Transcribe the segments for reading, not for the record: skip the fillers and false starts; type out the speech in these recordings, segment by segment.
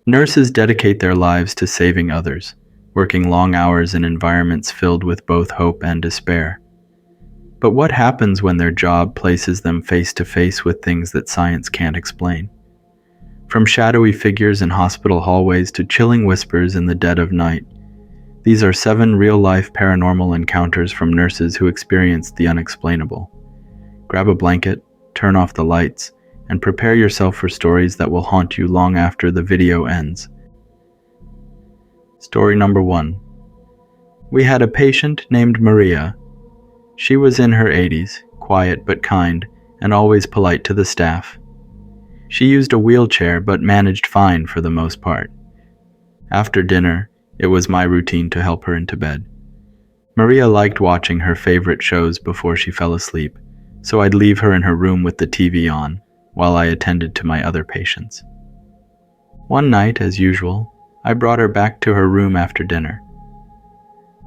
Nurses dedicate their lives to saving others, working long hours in environments filled with both hope and despair. But what happens when their job places them face to face with things that science can't explain? From shadowy figures in hospital hallways to chilling whispers in the dead of night, these are 7 real-life paranormal encounters from nurses who experienced the unexplainable. Grab a blanket, turn off the lights, and prepare yourself for stories that will haunt you long after the video ends. Story number 1. We had a patient named Maria. She was in her 80s, quiet but kind, and always polite to the staff. She used a wheelchair but managed fine for the most part. After dinner, it was my routine to help her into bed. Maria liked watching her favorite shows before she fell asleep, so I'd leave her in her room with the TV on while I attended to my other patients. One night, as usual, I brought her back to her room after dinner.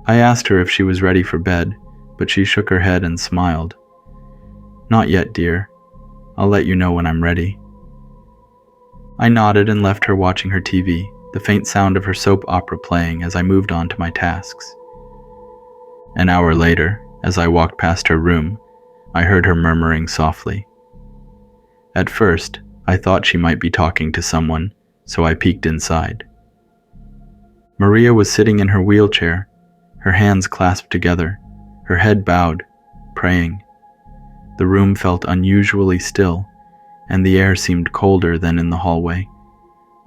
I asked her if she was ready for bed, but she shook her head and smiled. "Not yet, dear. I'll let you know when I'm ready." I nodded and left her watching her TV, the faint sound of her soap opera playing as I moved on to my tasks. An hour later, as I walked past her room, I heard her murmuring softly. At first, I thought she might be talking to someone, so I peeked inside. Maria was sitting in her wheelchair, her hands clasped together, her head bowed, praying. The room felt unusually still, and the air seemed colder than in the hallway.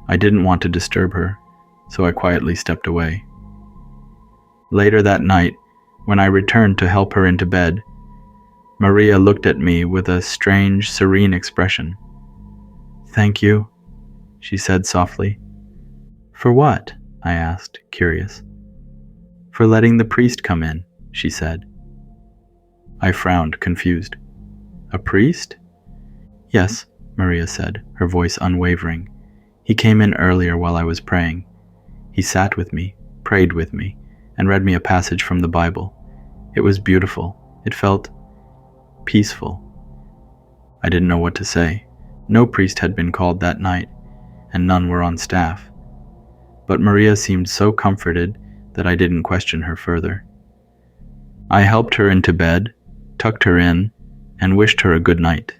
I didn't want to disturb her, so I quietly stepped away. Later that night, when I returned to help her into bed, Maria looked at me with a strange, serene expression. "Thank you," she said softly. "For what?" I asked, curious. "For letting the priest come in," she said. I frowned, confused. "A priest?" "Yes," Maria said, her voice unwavering. "He came in earlier while I was praying. He sat with me, prayed with me, and read me a passage from the Bible. It was beautiful. It felt peaceful." I didn't know what to say. No priest had been called that night, and none were on staff. But Maria seemed so comforted that I didn't question her further. I helped her into bed, tucked her in, and wished her a good night.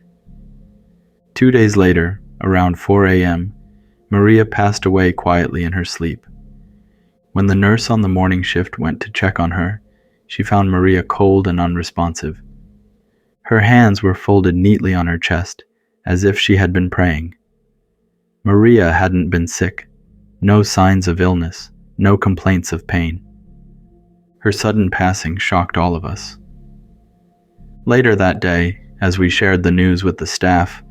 2 days later, around 4 a.m., Maria passed away quietly in her sleep. When the nurse on the morning shift went to check on her, she found Maria cold and unresponsive. Her hands were folded neatly on her chest, as if she had been praying. Maria hadn't been sick, no signs of illness, no complaints of pain. Her sudden passing shocked all of us. Later that day, as we shared the news with the staff,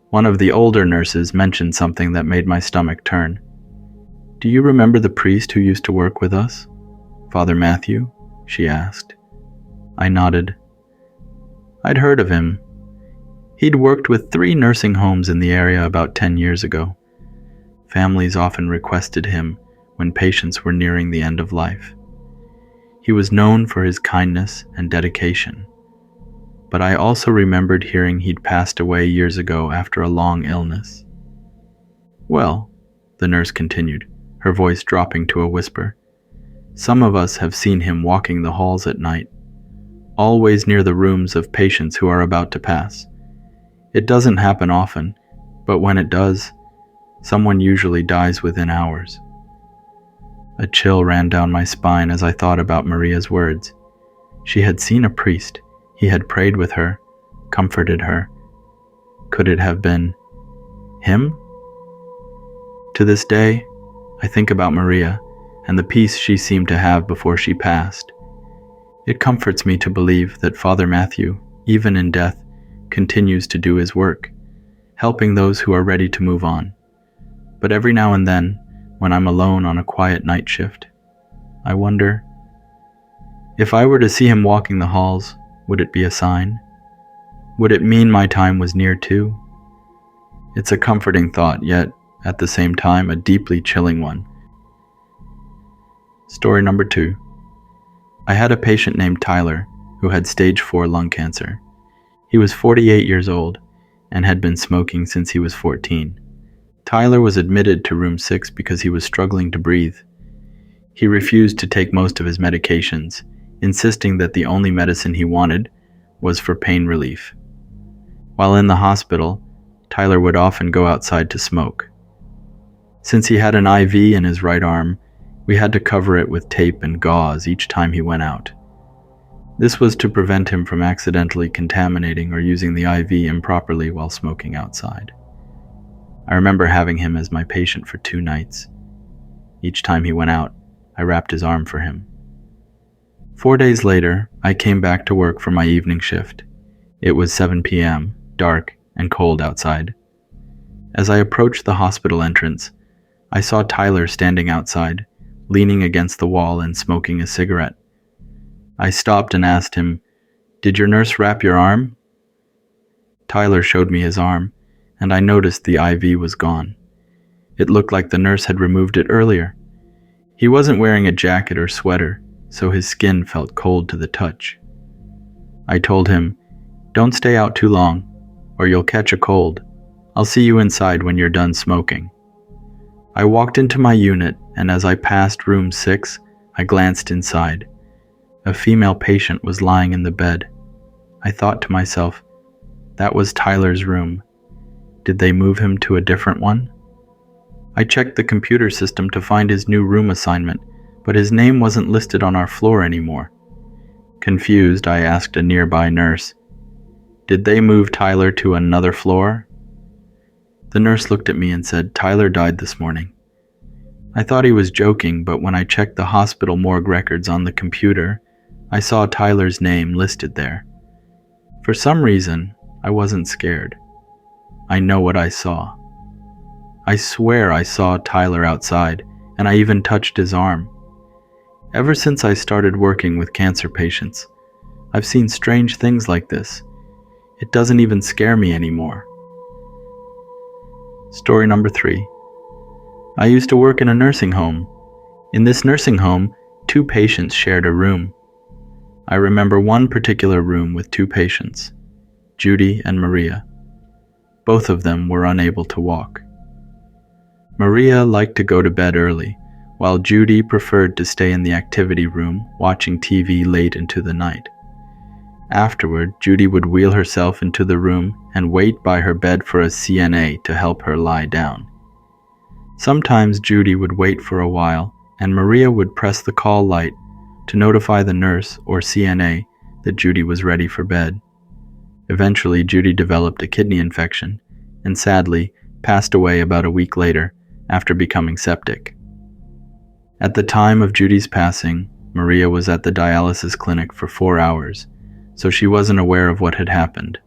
one of the older nurses mentioned something that made my stomach turn. "Do you remember the priest who used to work with us? Father Matthew?" she asked. I nodded. I'd heard of him. He'd worked with 3 nursing homes in the area about 10 years ago. Families often requested him when patients were nearing the end of life. He was known for his kindness and dedication. But I also remembered hearing he'd passed away years ago after a long illness. "Well," the nurse continued, her voice dropping to a whisper, "some of us have seen him walking the halls at night, always near the rooms of patients who are about to pass. It doesn't happen often, but when it does, someone usually dies within hours." A chill ran down my spine as I thought about Maria's words. She had seen a priest. He had prayed with her, comforted her. Could it have been him? To this day, I think about Maria and the peace she seemed to have before she passed. It comforts me to believe that Father Matthew, even in death, continues to do his work, helping those who are ready to move on. But every now and then, when I'm alone on a quiet night shift, I wonder, if I were to see him walking the halls, would it be a sign? Would it mean my time was near too? It's a comforting thought, yet, at the same time, a deeply chilling one. Story number 2. I had a patient named Tyler who had stage 4 lung cancer. He was 48 years old and had been smoking since he was 14. Tyler was admitted to room 6 because he was struggling to breathe. He refused to take most of his medications, insisting that the only medicine he wanted was for pain relief. While in the hospital, Tyler would often go outside to smoke. Since he had an IV in his right arm, we had to cover it with tape and gauze each time he went out. This was to prevent him from accidentally contaminating or using the IV improperly while smoking outside. I remember having him as my patient for 2 nights. Each time he went out, I wrapped his arm for him. 4 days later, I came back to work for my evening shift. It was 7 p.m., dark and cold outside. As I approached the hospital entrance, I saw Tyler standing outside, leaning against the wall and smoking a cigarette. I stopped and asked him, "Did your nurse wrap your arm?" Tyler showed me his arm, and I noticed the IV was gone. It looked like the nurse had removed it earlier. He wasn't wearing a jacket or sweater, so his skin felt cold to the touch. I told him, "Don't stay out too long, or you'll catch a cold. I'll see you inside when you're done smoking." I walked into my unit, and as I passed room 6, I glanced inside. A female patient was lying in the bed. I thought to myself, that was Tyler's room. Did they move him to a different one? I checked the computer system to find his new room assignment, but his name wasn't listed on our floor anymore. Confused, I asked a nearby nurse, "Did they move Tyler to another floor?" The nurse looked at me and said, "Tyler died this morning." I thought he was joking, but when I checked the hospital morgue records on the computer, I saw Tyler's name listed there. For some reason, I wasn't scared. I know what I saw. I swear I saw Tyler outside, and I even touched his arm. Ever since I started working with cancer patients, I've seen strange things like this. It doesn't even scare me anymore. Story number 3. I used to work in a nursing home. In this nursing home, 2 patients shared a room. I remember one particular room with 2 patients, Judy and Maria. Both of them were unable to walk. Maria liked to go to bed early, while Judy preferred to stay in the activity room watching TV late into the night. Afterward, Judy would wheel herself into the room and wait by her bed for a CNA to help her lie down. Sometimes Judy would wait for a while, and Maria would press the call light to notify the nurse or CNA that Judy was ready for bed. Eventually, Judy developed a kidney infection and sadly passed away about a week later after becoming septic. At the time of Judy's passing, Maria was at the dialysis clinic for 4 hours, so she wasn't aware of what had happened.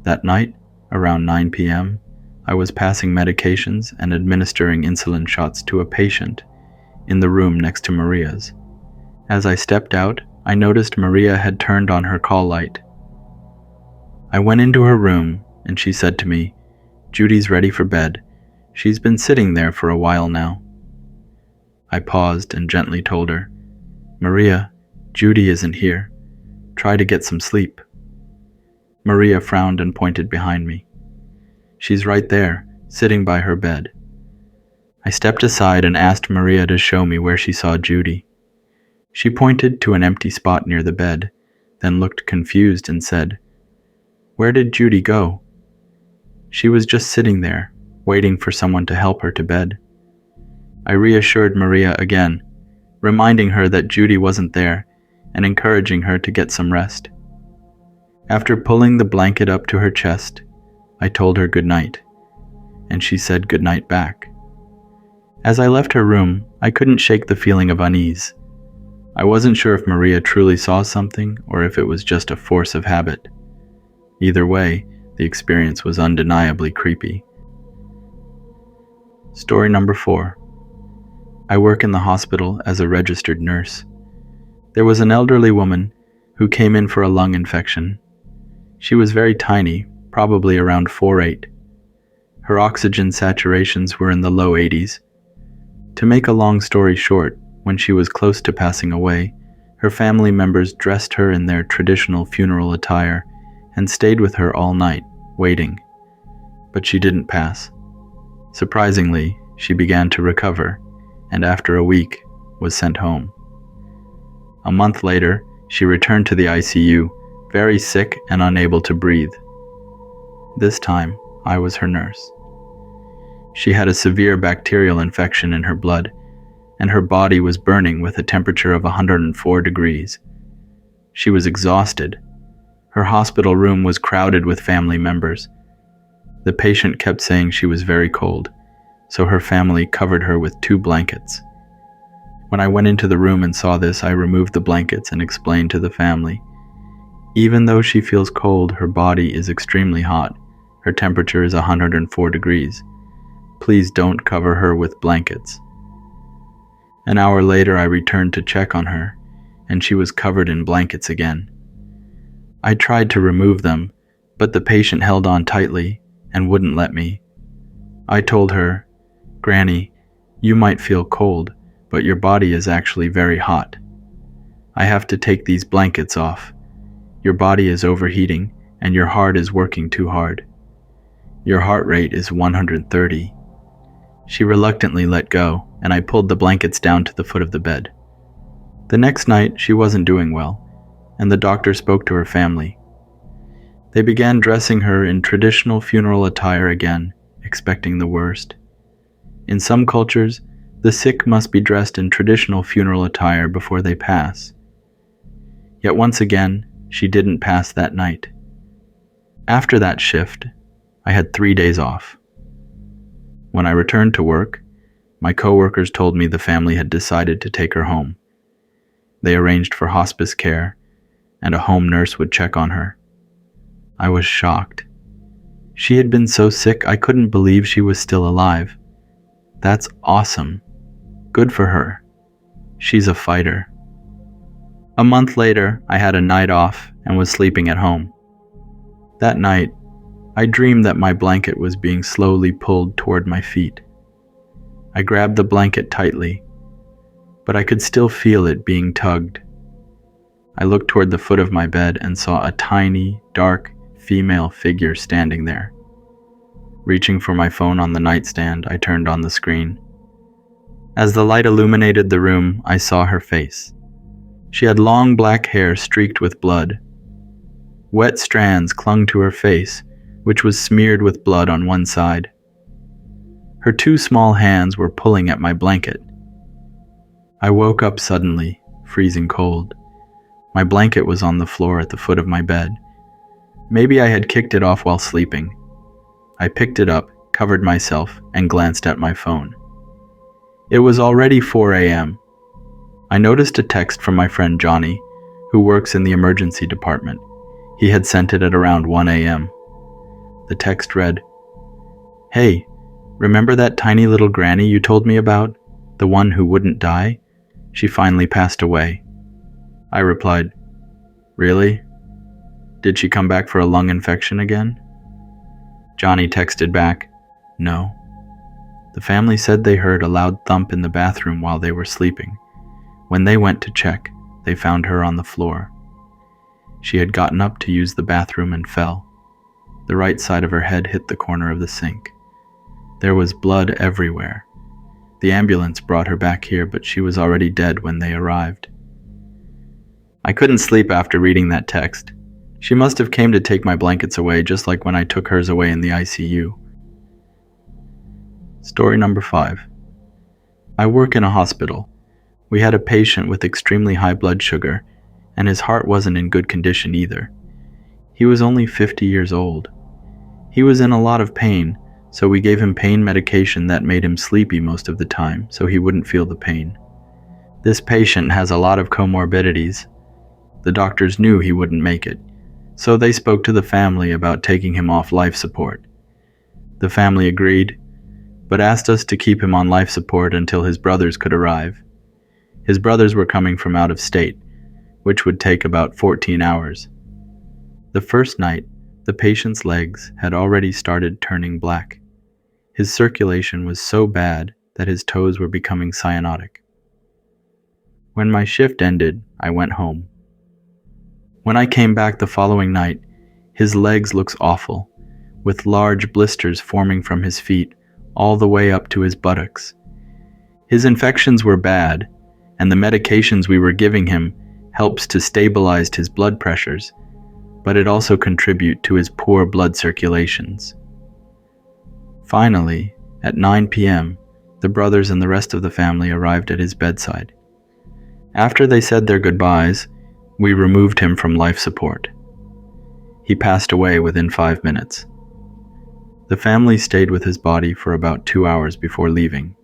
That night, around 9 p.m., I was passing medications and administering insulin shots to a patient in the room next to Maria's. As I stepped out, I noticed Maria had turned on her call light. I went into her room, and she said to me, "Judy's ready for bed. She's been sitting there for a while now." I paused and gently told her, "Maria, Judy isn't here. Try to get some sleep." Maria frowned and pointed behind me. "She's right there, sitting by her bed." I stepped aside and asked Maria to show me where she saw Judy. She pointed to an empty spot near the bed, then looked confused and said, "Where did Judy go?" "She was just sitting there, waiting for someone to help her to bed." I reassured Maria again, reminding her that Judy wasn't there and encouraging her to get some rest. After pulling the blanket up to her chest, I told her good night, and she said good night back. As I left her room, I couldn't shake the feeling of unease. I wasn't sure if Maria truly saw something or if it was just a force of habit. Either way, the experience was undeniably creepy. Story number 4. I work in the hospital as a registered nurse. There was an elderly woman who came in for a lung infection. She was very tiny, probably around 4'8". Her oxygen saturations were in the low 80s. To make a long story short, when she was close to passing away, her family members dressed her in their traditional funeral attire and stayed with her all night, waiting. But she didn't pass. Surprisingly, she began to recover, and after a week, was sent home. A month later, she returned to the ICU, very sick and unable to breathe. This time, I was her nurse. She had a severe bacterial infection in her blood, and her body was burning with a temperature of 104 degrees. She was exhausted. Her hospital room was crowded with family members. The patient kept saying she was very cold, so her family covered her with 2 blankets. When I went into the room and saw this, I removed the blankets and explained to the family, even though she feels cold, her body is extremely hot. Her temperature is 104 degrees. Please don't cover her with blankets. An hour later, I returned to check on her, and she was covered in blankets again. I tried to remove them, but the patient held on tightly and wouldn't let me. I told her, "Granny, you might feel cold, but your body is actually very hot. I have to take these blankets off. Your body is overheating, and your heart is working too hard. Your heart rate is 130. She reluctantly let go, and I pulled the blankets down to the foot of the bed. The next night, she wasn't doing well, and the doctor spoke to her family. They began dressing her in traditional funeral attire again, expecting the worst. In some cultures, the sick must be dressed in traditional funeral attire before they pass. Yet once again, she didn't pass that night. After that shift, I had 3 days off. When I returned to work, my coworkers told me the family had decided to take her home. They arranged for hospice care, and a home nurse would check on her. I was shocked. She had been so sick I couldn't believe she was still alive. That's awesome. Good for her. She's a fighter. A month later, I had a night off and was sleeping at home. That night, I dreamed that my blanket was being slowly pulled toward my feet. I grabbed the blanket tightly, but I could still feel it being tugged. I looked toward the foot of my bed and saw a tiny, dark, female figure standing there. Reaching for my phone on the nightstand, I turned on the screen. As the light illuminated the room, I saw her face. She had long black hair streaked with blood. Wet strands clung to her face, which was smeared with blood on one side. Her 2 small hands were pulling at my blanket. I woke up suddenly, freezing cold. My blanket was on the floor at the foot of my bed. Maybe I had kicked it off while sleeping. I picked it up, covered myself, and glanced at my phone. It was already 4 a.m. I noticed a text from my friend Johnny, who works in the emergency department. He had sent it at around 1 a.m. The text read, "Hey, remember that tiny little granny you told me about? The one who wouldn't die? She finally passed away." I replied, "Really? Did she come back for a lung infection again?" Johnny texted back, "No. The family said they heard a loud thump in the bathroom while they were sleeping. When they went to check, they found her on the floor. She had gotten up to use the bathroom and fell. The right side of her head hit the corner of the sink. There was blood everywhere. The ambulance brought her back here, but she was already dead when they arrived." I couldn't sleep after reading that text. She must have came to take my blankets away, just like when I took hers away in the ICU. Story number 5. I work in a hospital. We had a patient with extremely high blood sugar, and his heart wasn't in good condition either. He was only 50 years old. He was in a lot of pain, so we gave him pain medication that made him sleepy most of the time, so he wouldn't feel the pain. This patient has a lot of comorbidities. The doctors knew he wouldn't make it, so they spoke to the family about taking him off life support. The family agreed, but asked us to keep him on life support until his brothers could arrive. His brothers were coming from out of state, which would take about 14 hours. The first night, the patient's legs had already started turning black. His circulation was so bad that his toes were becoming cyanotic. When my shift ended, I went home. When I came back the following night, his legs looked awful, with large blisters forming from his feet, all the way up to his buttocks. His infections were bad, and the medications we were giving him helps to stabilize his blood pressures, but it also contribute to his poor blood circulations. Finally, at 9 p.m., the brothers and the rest of the family arrived at his bedside. After they said their goodbyes, we removed him from life support. He passed away within 5 minutes. The family stayed with his body for about 2 hours before leaving.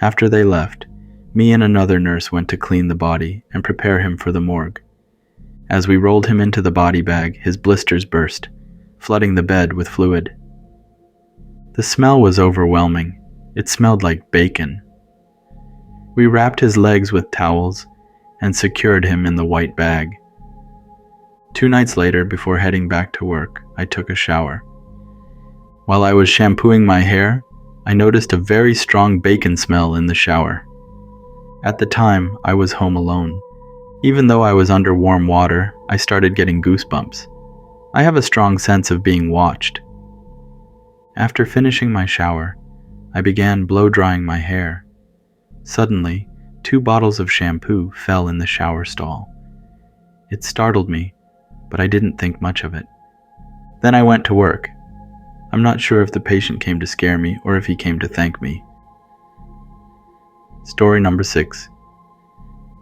After they left, me and another nurse went to clean the body and prepare him for the morgue. As we rolled him into the body bag, his blisters burst, flooding the bed with fluid. The smell was overwhelming. It smelled like bacon. We wrapped his legs with towels and secured him in the white bag. 2 nights later, before heading back to work, I took a shower. While I was shampooing my hair, I noticed a very strong bacon smell in the shower. At the time, I was home alone. Even though I was under warm water, I started getting goosebumps. I have a strong sense of being watched. After finishing my shower, I began blow-drying my hair. Suddenly, 2 bottles of shampoo fell in the shower stall. It startled me, but I didn't think much of it. Then I went to work. I'm not sure if the patient came to scare me or if he came to thank me. Story number 6.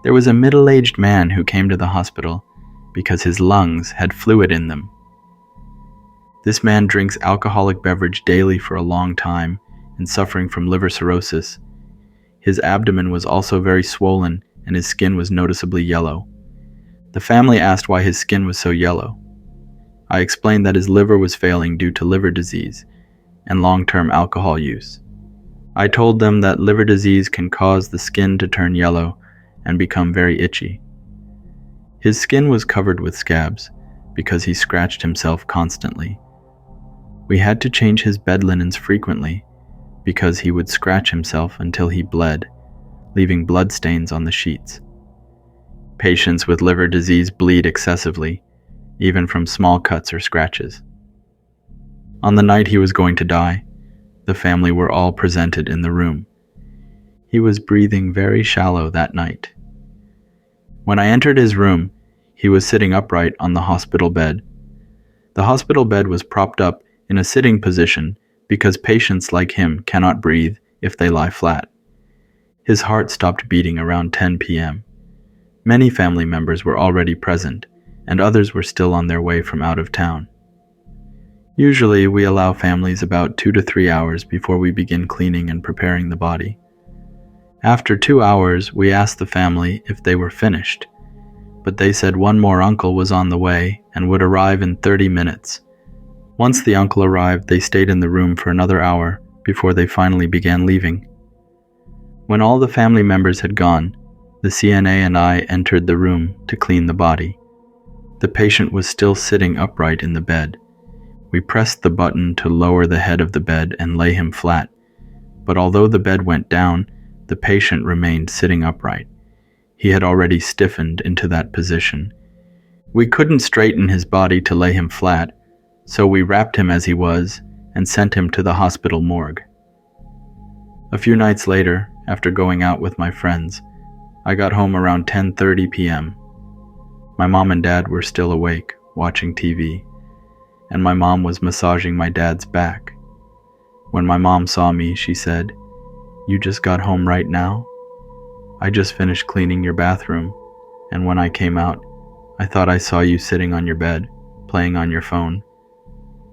There was a middle-aged man who came to the hospital because his lungs had fluid in them. This man drinks alcoholic beverage daily for a long time and suffering from liver cirrhosis. His abdomen was also very swollen and his skin was noticeably yellow. The family asked why his skin was so yellow. I explained that his liver was failing due to liver disease and long-term alcohol use. I told them that liver disease can cause the skin to turn yellow and become very itchy. His skin was covered with scabs because he scratched himself constantly. We had to change his bed linens frequently because he would scratch himself until he bled, leaving blood stains on the sheets. Patients with liver disease bleed excessively, even from small cuts or scratches. On the night he was going to die, the family were all presented in the room. He was breathing very shallow that night. When I entered his room, he was sitting upright on the hospital bed. The hospital bed was propped up in a sitting position because patients like him cannot breathe if they lie flat. His heart stopped beating around 10 p.m. Many family members were already present, and others were still on their way from out of town. Usually, we allow families about 2 to 3 hours before we begin cleaning and preparing the body. After 2 hours, we asked the family if they were finished, but they said one more uncle was on the way and would arrive in 30 minutes. Once the uncle arrived, they stayed in the room for another hour before they finally began leaving. When all the family members had gone, the CNA and I entered the room to clean the body. The patient was still sitting upright in the bed. We pressed the button to lower the head of the bed and lay him flat, but although the bed went down, the patient remained sitting upright. He had already stiffened into that position. We couldn't straighten his body to lay him flat, so we wrapped him as he was and sent him to the hospital morgue. A few nights later, after going out with my friends, I got home around 10:30 p.m. My mom and dad were still awake, watching TV, and my mom was massaging my dad's back. When my mom saw me, she said, "You just got home right now? I just finished cleaning your bathroom, and when I came out, I thought I saw you sitting on your bed, playing on your phone.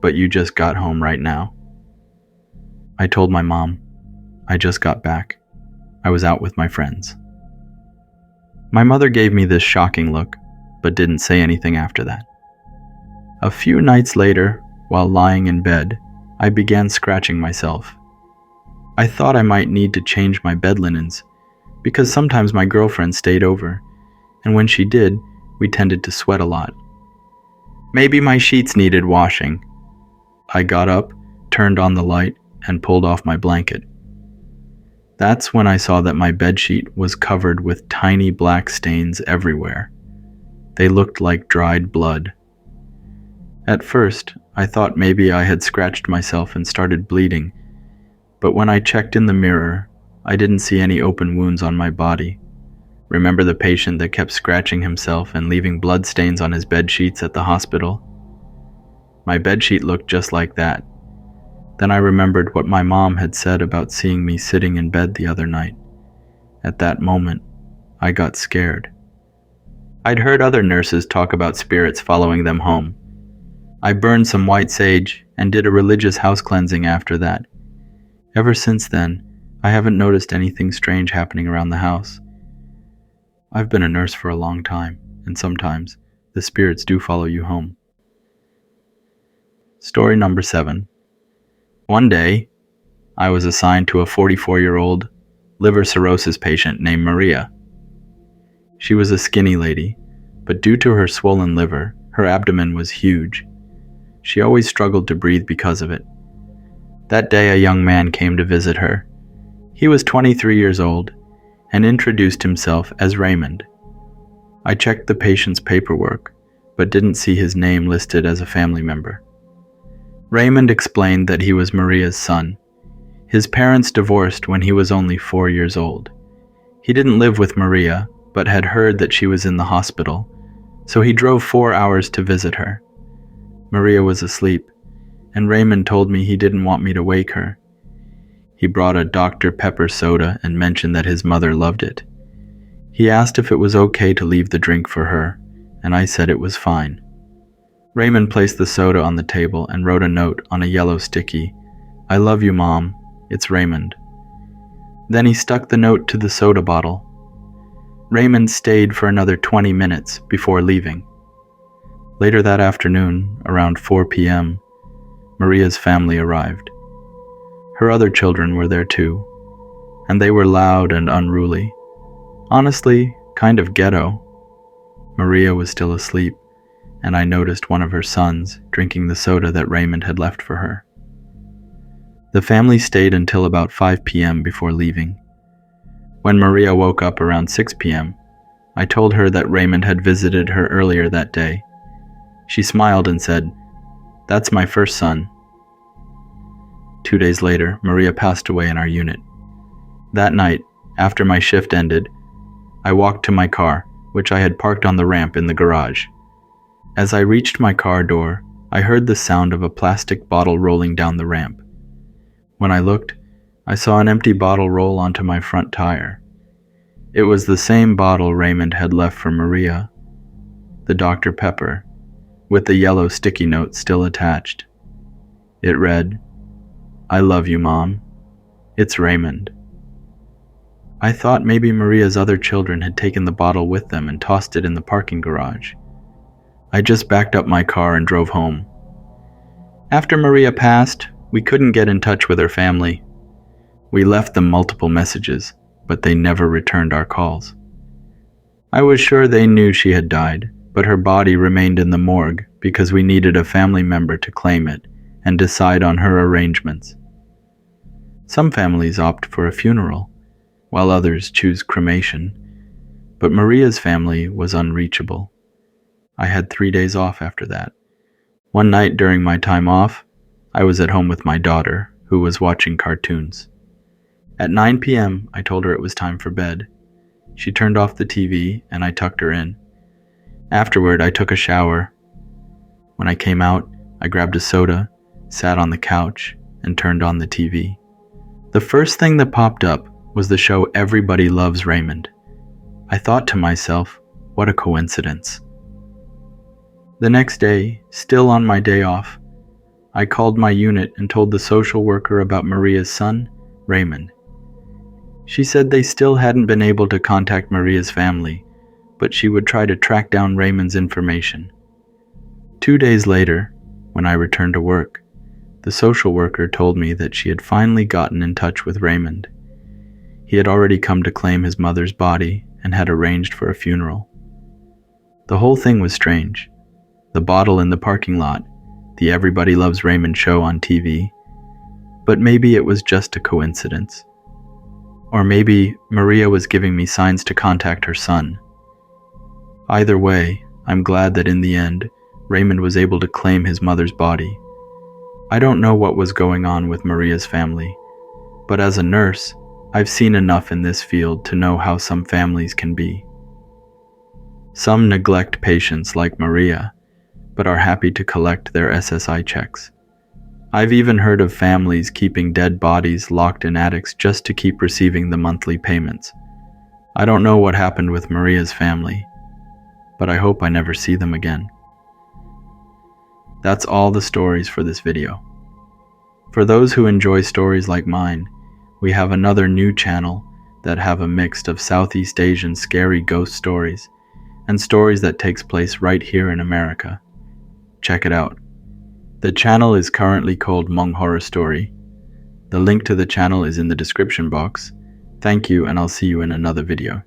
But you just got home right now." I told my mom, "I just got back. I was out with my friends." My mother gave me this shocking look, but didn't say anything after that. A few nights later, while lying in bed, I began scratching myself. I thought I might need to change my bed linens, because sometimes my girlfriend stayed over, and when she did, we tended to sweat a lot. Maybe my sheets needed washing. I got up, turned on the light, and pulled off my blanket. That's when I saw that my bedsheet was covered with tiny black stains everywhere. They looked like dried blood. At first, I thought maybe I had scratched myself and started bleeding, But when I checked in the mirror, I didn't see any open wounds on my body. Remember the patient that kept scratching himself and leaving blood stains on his bed sheets at the hospital? My bedsheet looked just like that. Then I remembered what my mom had said about seeing me sitting in bed the other night. At that moment, I got scared. I'd heard other nurses talk about spirits following them home. I burned some white sage and did a religious house cleansing after that. Ever since then, I haven't noticed anything strange happening around the house. I've been a nurse for a long time, and sometimes the spirits do follow you home. Story number 7. One day, I was assigned to a 44-year-old liver cirrhosis patient named Maria. She was a skinny lady, but due to her swollen liver, her abdomen was huge. She always struggled to breathe because of it. That day, a young man came to visit her. He was 23 years old and introduced himself as Raymond. I checked the patient's paperwork, but didn't see his name listed as a family member. Raymond explained that he was Maria's son. His parents divorced when he was only 4 years old. He didn't live with Maria, but had heard that she was in the hospital, so he drove 4 hours to visit her. Maria was asleep, and Raymond told me he didn't want me to wake her. He brought a Dr. Pepper soda and mentioned that his mother loved it. He asked if it was okay to leave the drink for her, and I said it was fine. Raymond placed the soda on the table and wrote a note on a yellow sticky. "I love you, Mom. It's Raymond." Then he stuck the note to the soda bottle. Raymond stayed for another 20 minutes before leaving. Later that afternoon, around 4 p.m., Maria's family arrived. Her other children were there too, and they were loud and unruly. Honestly, kind of ghetto. Maria was still asleep, and I noticed one of her sons drinking the soda that Raymond had left for her. The family stayed until about 5 p.m. before leaving. When Maria woke up around 6 p.m., I told her that Raymond had visited her earlier that day. She smiled and said, "That's my first son." 2 days later, Maria passed away in our unit. That night, after my shift ended, I walked to my car, which I had parked on the ramp in the garage. As I reached my car door, I heard the sound of a plastic bottle rolling down the ramp. When I looked, I saw an empty bottle roll onto my front tire. It was the same bottle Raymond had left for Maria, the Dr. Pepper, with the yellow sticky note still attached. It read, "I love you, Mom. It's Raymond." I thought maybe Maria's other children had taken the bottle with them and tossed it in the parking garage. I just backed up my car and drove home. After Maria passed, we couldn't get in touch with her family. We left them multiple messages, but they never returned our calls. I was sure they knew she had died, but her body remained in the morgue because we needed a family member to claim it and decide on her arrangements. Some families opt for a funeral, while others choose cremation, but Maria's family was unreachable. I had 3 days off after that. One night during my time off, I was at home with my daughter, who was watching cartoons. At 9 p.m., I told her it was time for bed. She turned off the TV, and I tucked her in. Afterward, I took a shower. When I came out, I grabbed a soda, sat on the couch, and turned on the TV. The first thing that popped up was the show Everybody Loves Raymond. I thought to myself, what a coincidence. The next day, still on my day off, I called my unit and told the social worker about Maria's son, Raymond. She said they still hadn't been able to contact Maria's family, but she would try to track down Raymond's information. 2 days later, when I returned to work, the social worker told me that she had finally gotten in touch with Raymond. He had already come to claim his mother's body and had arranged for a funeral. The whole thing was strange. The bottle in the parking lot, the Everybody Loves Raymond show on TV, but maybe it was just a coincidence. Or maybe Maria was giving me signs to contact her son. Either way, I'm glad that in the end, Raymond was able to claim his mother's body. I don't know what was going on with Maria's family, But as a nurse, I've seen enough in this field to know how some families can be. Some neglect patients like Maria, but are happy to collect their SSI checks. I've even heard of families keeping dead bodies locked in attics just to keep receiving the monthly payments. I don't know what happened with Maria's family, but I hope I never see them again. That's all the stories for this video. For those who enjoy stories like mine, we have another new channel that have a mix of Southeast Asian scary ghost stories and stories that takes place right here in America. Check it out. The channel is currently called Hmong Horror Story. The link to the channel is in the description box. Thank you, and I'll see you in another video.